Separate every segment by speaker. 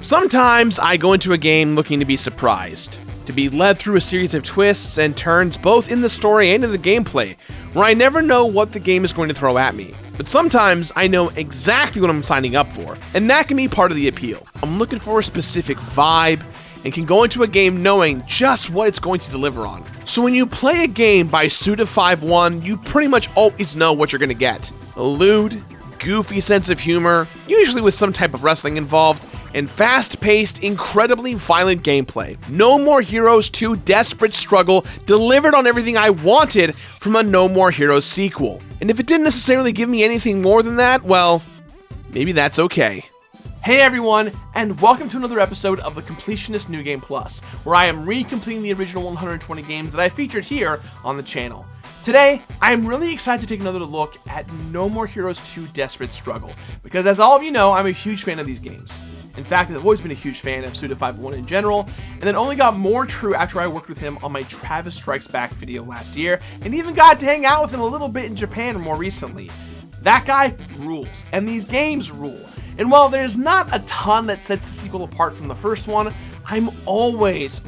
Speaker 1: Sometimes I go into a game looking to be surprised, to be led through a series of twists and turns both in the story and in the gameplay, where I never know what the game is going to throw at me. But sometimes I know exactly what I'm signing up for, and that can be part of the appeal. I'm looking for a specific vibe, and can go into a game knowing just what it's going to deliver on. So when you play a game by Suda51, you pretty much always know what you're going to get. A lewd, goofy sense of humor, usually with some type of wrestling involved, and fast-paced, incredibly violent gameplay. No More Heroes 2 Desperate Struggle delivered on everything I wanted from a No More Heroes sequel. And if it didn't necessarily give me anything more than that, well, maybe that's okay. Hey everyone, and welcome to another episode of the Completionist New Game Plus, where I am recompleting the original 120 games that I featured here on the channel. Today, I am really excited to take another look at No More Heroes 2 Desperate Struggle, because as all of you know, I'm a huge fan of these games. In fact, I've always been a huge fan of Suda51 in general, and it only got more true after I worked with him on my Travis Strikes Back video last year, and even got to hang out with him a little bit in Japan more recently. That guy rules, and these games rule. And while there's not a ton that sets the sequel apart from the first one, I'm always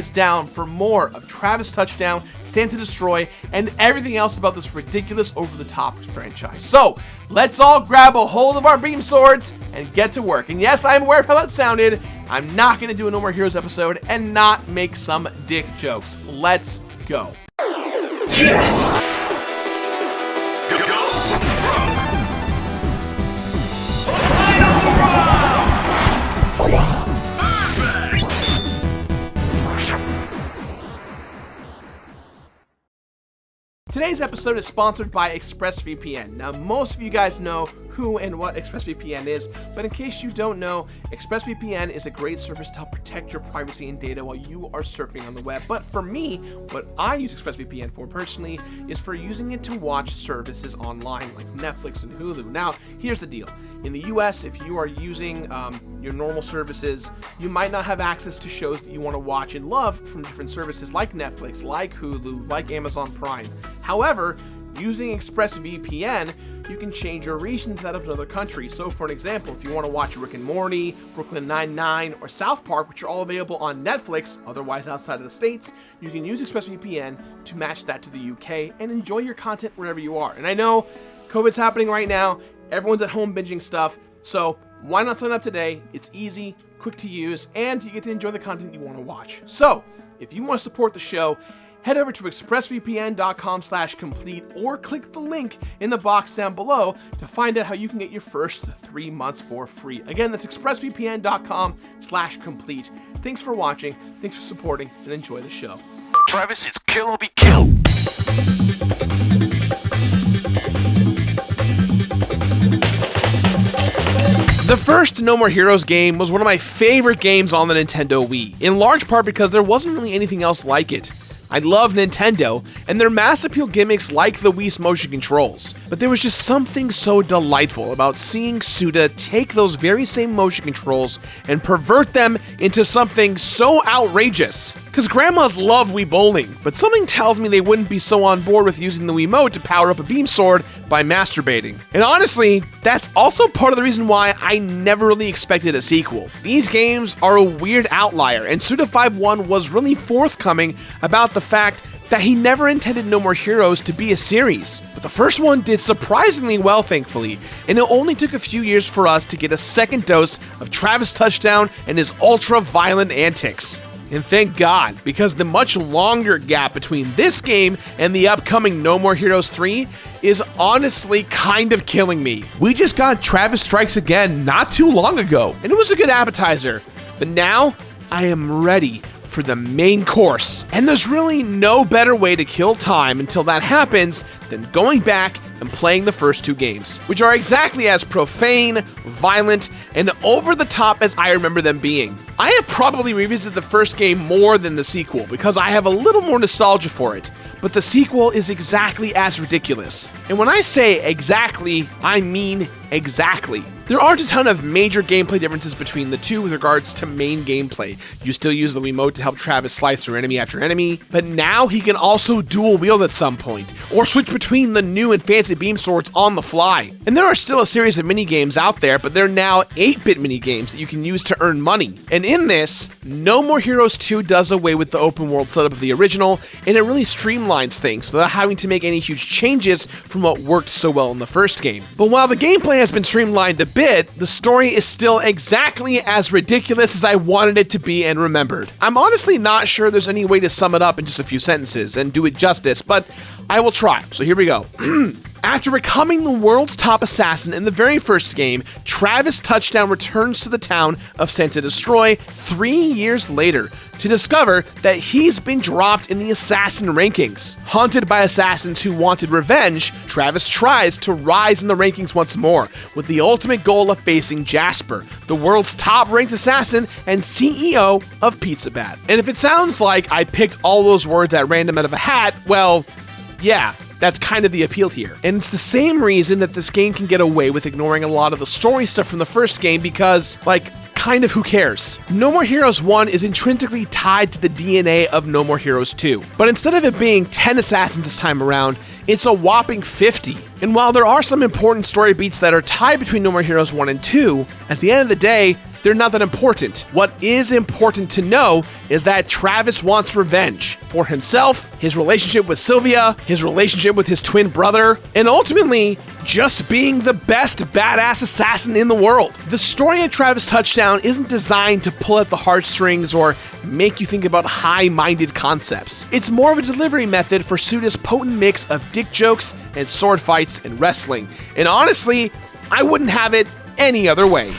Speaker 1: down for more of Travis Touchdown, Stand to Destroy, and everything else about this ridiculous over-the-top franchise. So, let's all grab a hold of our beam swords and get to work. And yes, I'm aware of how that sounded. I'm not going to do a No More Heroes episode and not make some dick jokes. Let's go. Today's episode is sponsored by ExpressVPN. Now, most of you guys know who and what ExpressVPN is, but in case you don't know, ExpressVPN is a great service to help protect your privacy and data while you are surfing on the web. But for me, what I use ExpressVPN for personally is for using it to watch services online like Netflix and Hulu. Now, here's the deal. In the US, if you are using your normal services, you might not have access to shows that you want to watch and love from different services like Netflix, like Hulu, like Amazon Prime. However, using ExpressVPN, you can change your region to that of another country. So for an example, if you want to watch Rick and Morty, Brooklyn Nine-Nine, or South Park, which are all available on Netflix, otherwise outside of the States, you can use ExpressVPN to match that to the UK and enjoy your content wherever you are. And I know COVID's happening right now, everyone's at home binging stuff, so why not sign up today? It's easy, quick to use, and you get to enjoy the content you want to watch. So, if you want to support the show, head over to expressvpn.com/complete or click the link in the box down below to find out how you can get your first 3 months for free. Again, that's expressvpn.com/complete. Thanks for watching, thanks for supporting, and enjoy the show.
Speaker 2: Travis, it's kill or be killed.
Speaker 1: The first No More Heroes game was one of my favorite games on the Nintendo Wii, in large part because there wasn't really anything else like it. I love Nintendo and their mass appeal gimmicks like the Wii's motion controls, but there was just something so delightful about seeing Suda take those very same motion controls and pervert them into something so outrageous. Cause grandmas love Wii bowling, but something tells me they wouldn't be so on board with using the Wiimote to power up a beam sword by masturbating. And honestly, that's also part of the reason why I never really expected a sequel. These games are a weird outlier, and Suda51 was really forthcoming about the fact that he never intended No More Heroes to be a series. But the first one did surprisingly well, thankfully, and it only took a few years for us to get a second dose of Travis Touchdown and his ultra-violent antics. And thank God, because the much longer gap between this game and the upcoming No More Heroes 3 is honestly kind of killing me. We just got Travis Strikes Again not too long ago, and it was a good appetizer. But now, I am ready for the main course. And there's really no better way to kill time until that happens than going back and playing the first two games, which are exactly as profane, violent, and over the top as I remember them being. I have probably revisited the first game more than the sequel because I have a little more nostalgia for it, but the sequel is exactly as ridiculous. And when I say exactly, I mean exactly. There aren't a ton of major gameplay differences between the two with regards to main gameplay. You still use the remote to help Travis slice through enemy after enemy, but now he can also dual wield at some point, or switch between the new and fancy beam swords on the fly. And there are still a series of minigames out there, but they're now 8-bit minigames that you can use to earn money. And in this, No More Heroes 2 does away with the open world setup of the original, and it really streamlines things without having to make any huge changes from what worked so well in the first game. But while the gameplay has been streamlined a bit, the story is still exactly as ridiculous as I wanted it to be and remembered. I'm honestly not sure there's any way to sum it up in just a few sentences and do it justice, but I will try. So here we go. After becoming the world's top assassin in the very first game, Travis Touchdown returns to the town of Santa Destroy 3 years later to discover that he's been dropped in the assassin rankings. Haunted by assassins who wanted revenge, Travis tries to rise in the rankings once more, with the ultimate goal of facing Jasper, the world's top-ranked assassin and CEO of Pizza Bat. And if it sounds like I picked all those words at random out of a hat, well, yeah, that's kind of the appeal here. And it's the same reason that this game can get away with ignoring a lot of the story stuff from the first game because, like, kind of who cares? No More Heroes 1 is intrinsically tied to the DNA of No More Heroes 2, but instead of it being 10 assassins this time around, it's a whopping 50. And while there are some important story beats that are tied between No More Heroes 1 and 2, at the end of the day, they're not that important. What is important to know is that Travis wants revenge for himself, his relationship with Sylvia, his relationship with his twin brother, and ultimately, just being the best badass assassin in the world. The story of Travis Touchdown isn't designed to pull at the heartstrings or make you think about high-minded concepts. It's more of a delivery method for Suda's potent mix of dick jokes and sword fights and wrestling. And honestly, I wouldn't have it any other way.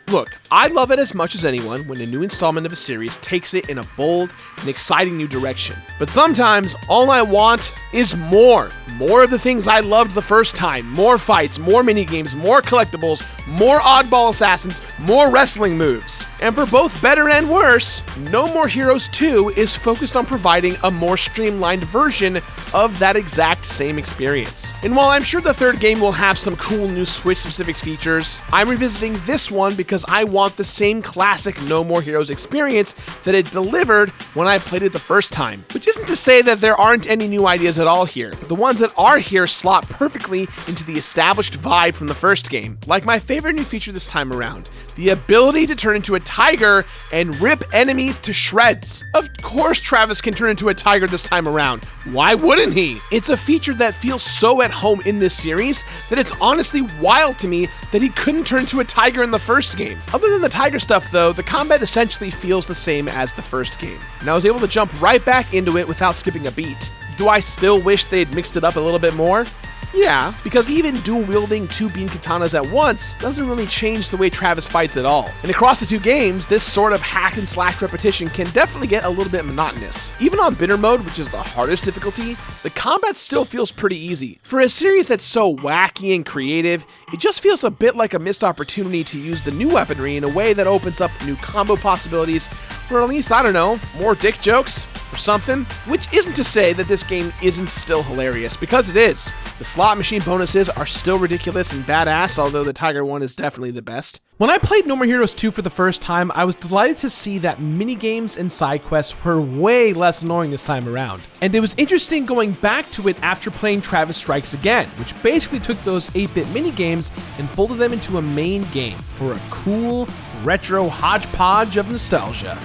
Speaker 1: Look, I love it as much as anyone when a new installment of a series takes it in a bold and exciting new direction. But sometimes, all I want is more. More of the things I loved the first time. More fights, more minigames, more collectibles, more oddball assassins, more wrestling moves. And for both better and worse, No More Heroes 2 is focused on providing a more streamlined version of that exact same experience. And while I'm sure the third game will have some cool new Switch-specific features, I'm revisiting this one because I want the same classic No More Heroes experience that it delivered when I played it the first time. Which isn't to say that there aren't any new ideas at all here, but the ones that are here slot perfectly into the established vibe from the first game. Like my favorite new feature this time around, the ability to turn into a tiger and rip enemies to shreds. Of course Travis can turn into a tiger this time around. Why wouldn't he? It's a feature that feels so at home in this series that it's honestly wild to me that he couldn't turn into a tiger in the first game. Other than the tiger stuff though, the combat essentially feels the same as the first game, and I was able to jump right back into it without skipping a beat. Do I still wish they'd mixed it up a little bit more? Yeah, because even dual-wielding 2 beam katanas at once doesn't really change the way Travis fights at all. And across the 2 games, this sort of hack-and-slash repetition can definitely get a little bit monotonous. Even on Bitter Mode, which is the hardest difficulty, the combat still feels pretty easy. For a series that's so wacky and creative, it just feels a bit like a missed opportunity to use the new weaponry in a way that opens up new combo possibilities, or at least, I don't know, more dick jokes or something. Which isn't to say that this game isn't still hilarious, because it is. The slot machine bonuses are still ridiculous and badass, although the Tiger one is definitely the best. When I played No More Heroes 2 for the first time, I was delighted to see that minigames and side quests were way less annoying this time around. And it was interesting going back to it after playing Travis Strikes Again, which basically took those 8-bit minigames and folded them into a main game for a cool, retro hodgepodge of nostalgia.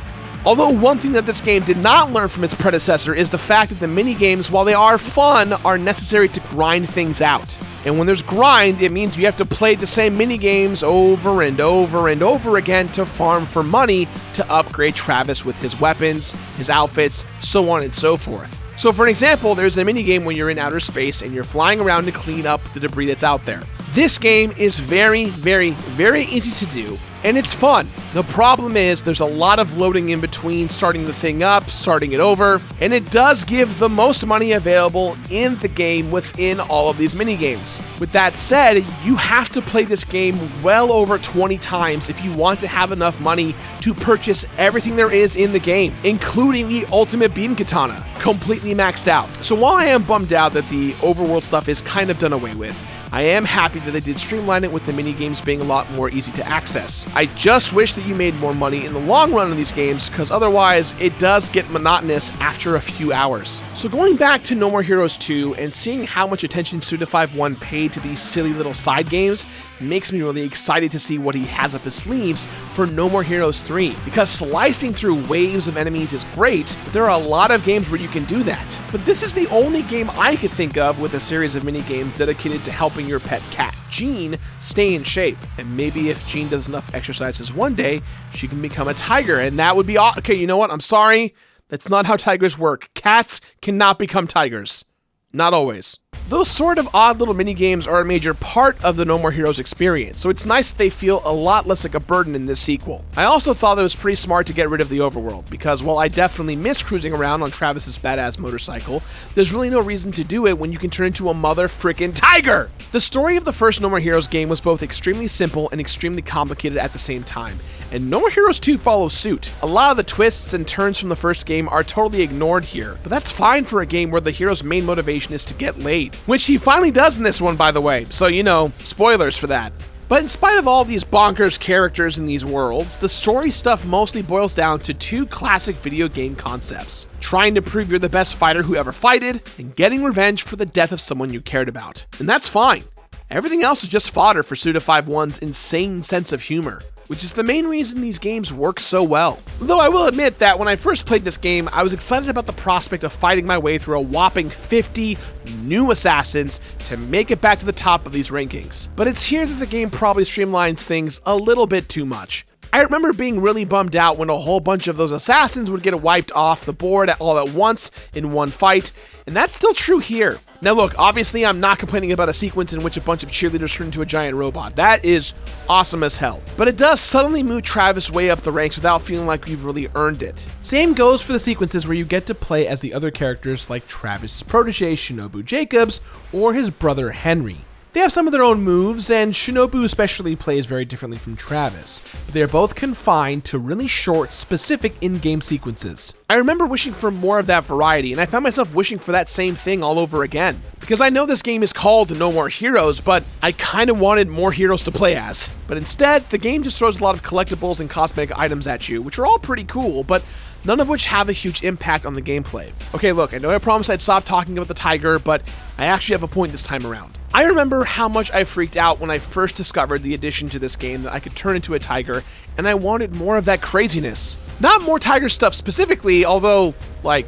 Speaker 1: Although one thing that this game did not learn from its predecessor is the fact that the minigames, while they are fun, are necessary to grind things out. And when there's grind, it means you have to play the same minigames over and over and over again to farm for money to upgrade Travis with his weapons, his outfits, so on and so forth. So for an example, there's a minigame when you're in outer space and you're flying around to clean up the debris that's out there. This game is very, very, very easy to do, and it's fun. The problem is there's a lot of loading in between starting the thing up, starting it over, and it does give the most money available in the game within all of these minigames. With that said, you have to play this game well over 20 times if you want to have enough money to purchase everything there is in the game, including the ultimate beam katana, completely maxed out. So while I am bummed out that the overworld stuff is kind of done away with, I am happy that they did streamline it with the minigames being a lot more easy to access. I just wish that you made more money in the long run on these games, because otherwise it does get monotonous after a few hours. So going back to No More Heroes 2 and seeing how much attention Suda51 paid to these silly little side games makes me really excited to see what he has up his sleeves for No More Heroes 3, because slicing through waves of enemies is great, but there are a lot of games where you can do that. But this is the only game I could think of with a series of minigames dedicated to helping your pet cat, Jean, stay in shape. And maybe if Jean does enough exercises one day, she can become a tiger, and that would be okay, you know what? I'm sorry. That's not how tigers work. Cats cannot become tigers. Not always. Those sort of odd little minigames are a major part of the No More Heroes experience, so it's nice that they feel a lot less like a burden in this sequel. I also thought it was pretty smart to get rid of the overworld, because while I definitely miss cruising around on Travis's badass motorcycle, there's really no reason to do it when you can turn into a mother frickin' tiger! The story of the first No More Heroes game was both extremely simple and extremely complicated at the same time, and No More Heroes 2 follows suit. A lot of the twists and turns from the first game are totally ignored here, but that's fine for a game where the hero's main motivation is to get laid. Which he finally does in this one, by the way, so you know, spoilers for that. But in spite of all these bonkers characters in these worlds, the story stuff mostly boils down to two classic video game concepts: trying to prove you're the best fighter who ever fighted, and getting revenge for the death of someone you cared about. And that's fine. Everything else is just fodder for Suda51's insane sense of humor, which is the main reason these games work so well. Though I will admit that when I first played this game, I was excited about the prospect of fighting my way through a whopping 50 new assassins to make it back to the top of these rankings. But it's here that the game probably streamlines things a little bit too much. I remember being really bummed out when a whole bunch of those assassins would get wiped off the board all at once in one fight, and that's still true here. Now look, obviously I'm not complaining about a sequence in which a bunch of cheerleaders turn into a giant robot. That is awesome as hell. But it does suddenly move Travis way up the ranks without feeling like we've really earned it. Same goes for the sequences where you get to play as the other characters like Travis' protege Shinobu Jacobs or his brother Henry. They have some of their own moves, and Shinobu especially plays very differently from Travis, but they are both confined to really short, specific in-game sequences. I remember wishing for more of that variety, and I found myself wishing for that same thing all over again. Because I know this game is called No More Heroes, but I kinda wanted more heroes to play as. But instead, the game just throws a lot of collectibles and cosmetic items at you, which are all pretty cool, but none of which have a huge impact on the gameplay. Okay, look, I know I promised I'd stop talking about the tiger, but I actually have a point this time around. I remember how much I freaked out when I first discovered the addition to this game that I could turn into a tiger, and I wanted more of that craziness. Not more tiger stuff specifically, although, like,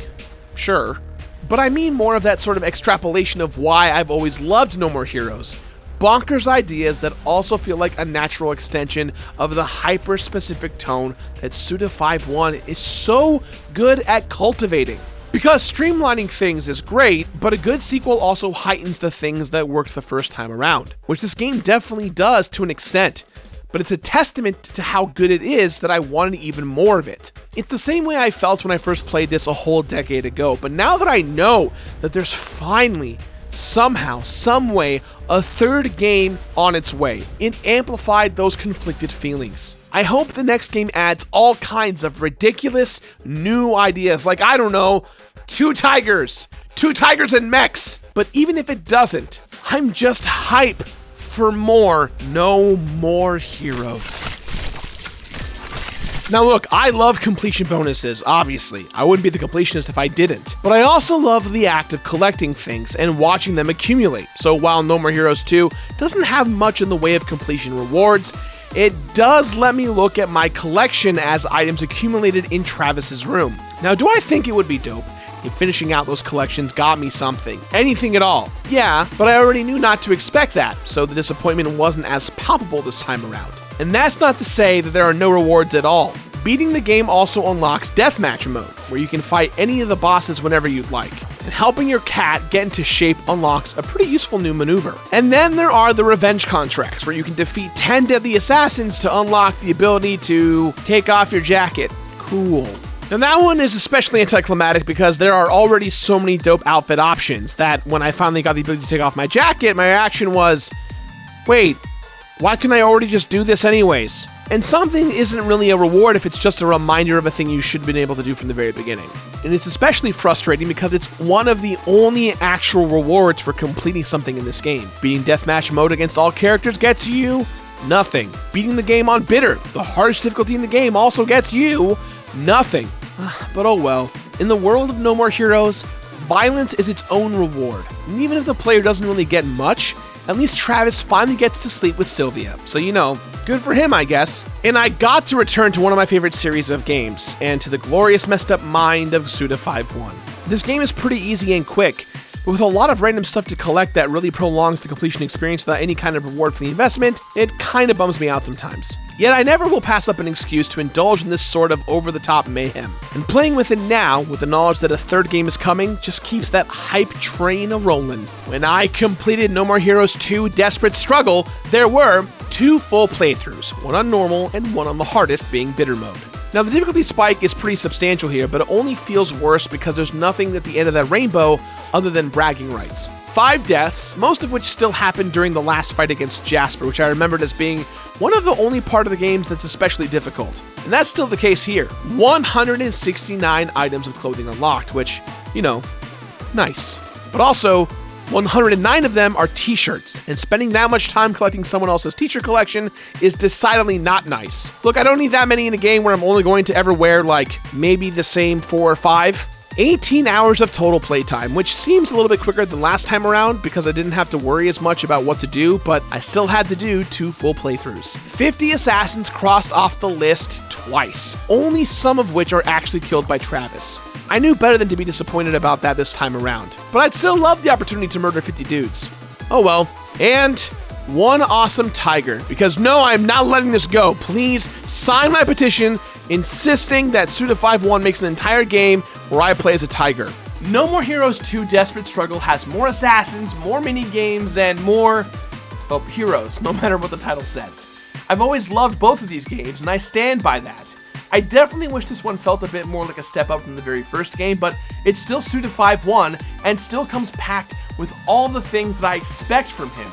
Speaker 1: sure. But I mean more of that sort of extrapolation of why I've always loved No More Heroes. Bonkers ideas that also feel like a natural extension of the hyper-specific tone that Suda51 is so good at cultivating. Because streamlining things is great, but a good sequel also heightens the things that worked the first time around, which this game definitely does to an extent. But it's a testament to how good it is that I wanted even more of it. It's the same way I felt when I first played this a whole decade ago, but now that I know that there's finally, somehow, some way, a third game on its way, it amplified those conflicted feelings. I hope the next game adds all kinds of ridiculous new ideas, like, I don't know, two tigers and mechs. But even if it doesn't, I'm just hype for more No More Heroes. Now look, I love completion bonuses, obviously. I wouldn't be the completionist if I didn't. But I also love the act of collecting things and watching them accumulate. So while No More Heroes 2 doesn't have much in the way of completion rewards, it does let me look at my collection as items accumulated in Travis's room. Now, do I think it would be dope if finishing out those collections got me something? Anything at all? Yeah, but I already knew not to expect that, so the disappointment wasn't as palpable this time around. And that's not to say that there are no rewards at all. Beating the game also unlocks Deathmatch mode, where you can fight any of the bosses whenever you'd like. And helping your cat get into shape unlocks a pretty useful new maneuver. And then there are the revenge contracts, where you can defeat 10 deadly assassins to unlock the ability to take off your jacket. Cool. And that one is especially anticlimactic because there are already so many dope outfit options that when I finally got the ability to take off my jacket, my reaction was, wait, why can't I already just do this anyways? And something isn't really a reward if it's just a reminder of a thing you should have been able to do from the very beginning. And it's especially frustrating because it's one of the only actual rewards for completing something in this game. Beating deathmatch mode against all characters gets you nothing. Beating the game on bitter, the hardest difficulty in the game, also gets you nothing. But oh well. In the world of No More Heroes, violence is its own reward. And even if the player doesn't really get much, at least Travis finally gets to sleep with Sylvia. So good for him, I guess. And I got to return to one of my favorite series of games, and to the glorious messed up mind of Suda 5-1. This game is pretty easy and quick, but with a lot of random stuff to collect that really prolongs the completion experience without any kind of reward for the investment, it kinda bums me out sometimes. Yet I never will pass up an excuse to indulge in this sort of over-the-top mayhem. And playing with it now, with the knowledge that a third game is coming, just keeps that hype train a-rolling. When I completed No More Heroes 2 Desperate Struggle, there were 2 full playthroughs, one on normal and one on the hardest, being bitter mode. Now the difficulty spike is pretty substantial here, but it only feels worse because there's nothing at the end of that rainbow other than bragging rights. 5 deaths, most of which still happened during the last fight against Jasper, which I remembered as being one of the only part of the games that's especially difficult. And that's still the case here. 169 items of clothing unlocked, which, nice. But also, 109 of them are t-shirts, and spending that much time collecting someone else's t-shirt collection is decidedly not nice. Look, I don't need that many in a game where I'm only going to ever wear, maybe the same 4 or 5. 18 hours of total playtime, which seems a little bit quicker than last time around because I didn't have to worry as much about what to do, but I still had to do 2 full playthroughs. 50 assassins crossed off the list twice, only some of which are actually killed by Travis. I knew better than to be disappointed about that this time around, but I'd still love the opportunity to murder 50 dudes. Oh well. And 1 awesome tiger, because no, I'm not letting this go. Please sign my petition insisting that Suda 5-1 makes an entire game where I play as a tiger. No More Heroes 2 Desperate Struggle has more assassins, more mini-games, and more, heroes, no matter what the title says. I've always loved both of these games, and I stand by that. I definitely wish this one felt a bit more like a step up from the very first game, but it's still Suda 5-1, and still comes packed with all the things that I expect from him.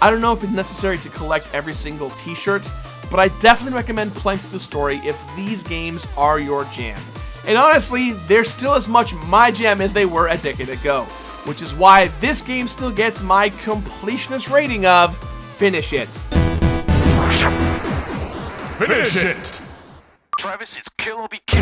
Speaker 1: I don't know if it's necessary to collect every single t-shirt, but I definitely recommend playing through the story if these games are your jam. And honestly, they're still as much my jam as they were a decade ago, which is why this game still gets my completionist rating of finish it.
Speaker 2: Finish it! Travis, it's kill or be killed.